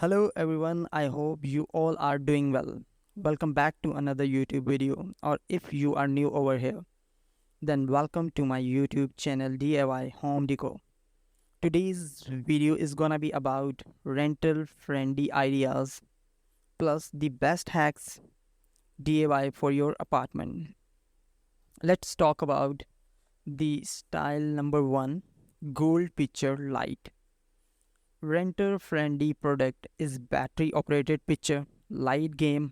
Hello everyone, I hope you all are doing well. Welcome back to another YouTube video, or if you are new over here, then welcome to my YouTube channel DIY Home Decor. Today's video is gonna be about rental friendly ideas plus the best hacks DIY for your apartment. Let's talk about the style number 1, gold picture light. Renter friendly product is battery operated picture light game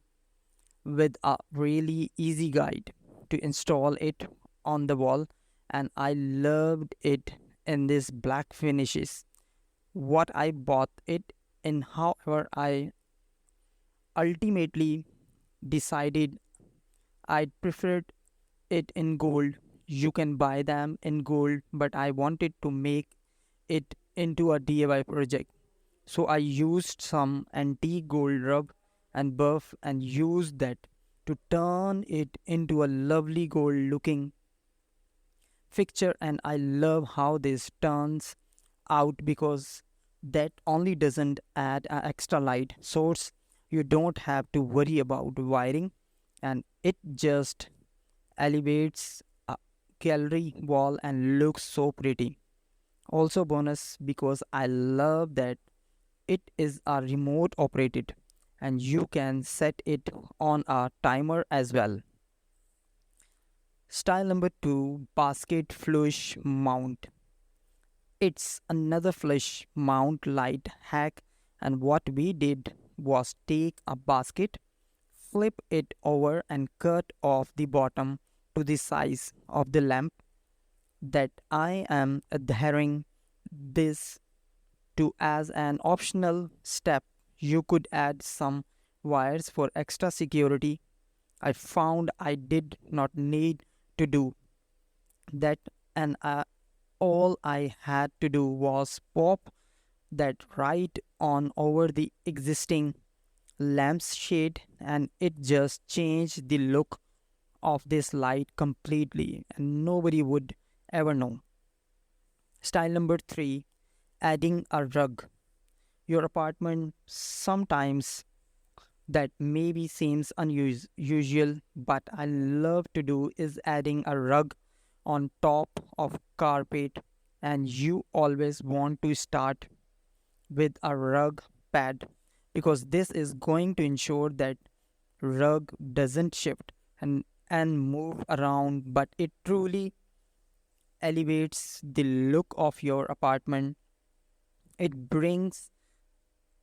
with a really easy guide to install it on the wall, and I loved it in this black finishes. What I bought it in, however, I ultimately decided I preferred it in gold. You can buy them in gold, but I wanted to make it into a DIY project. So I used some antique gold rub and buff and used that to turn it into a lovely gold looking fixture, and I love how this turns out because that only doesn't add an extra light source. You don't have to worry about wiring, and it just elevates a gallery wall and looks so pretty. Also bonus because I love that it is a remote operated and you can set it on a timer as well. Style number 2, basket flush mount. It's another flush mount light hack, and what we did was take a basket, flip it over and cut off the bottom to the size of the lamp that I am adhering this to as an optional step. You could add some wires for extra security. I found I did not need to do that, and all I had to do was pop that right on over the existing lampshade, and it just changed the look of this light completely, and nobody would ever know. Style number 3, adding a rug. Your apartment sometimes that maybe seems unusual, but I love to do is adding a rug on top of carpet, and you always want to start with a rug pad because this is going to ensure that rug doesn't shift and move around, but it truly elevates the look of your apartment. It brings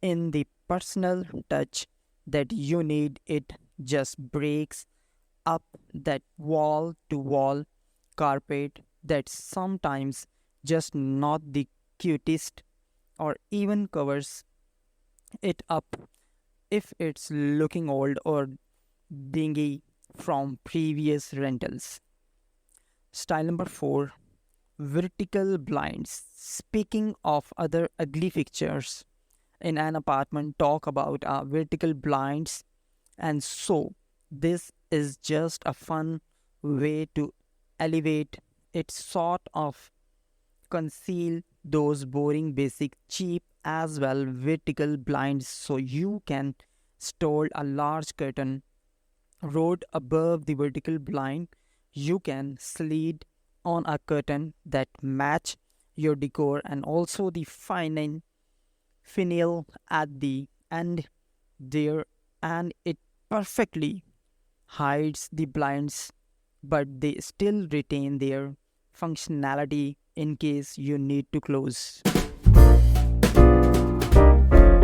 in the personal touch that you need. It just breaks up that wall to wall carpet that sometimes just not the cutest, or even covers it up if it's looking old or dingy from previous rentals. Style number 4, vertical blinds. Speaking of other ugly fixtures in an apartment, talk about vertical blinds. And so this is just a fun way to elevate it, sort of conceal those boring basic cheap as well vertical blinds, so you can store a large curtain rod above the vertical blind. You can slide on a curtain that match your decor, and also the finial at the end there, and it perfectly hides the blinds, but they still retain their functionality in case you need to close.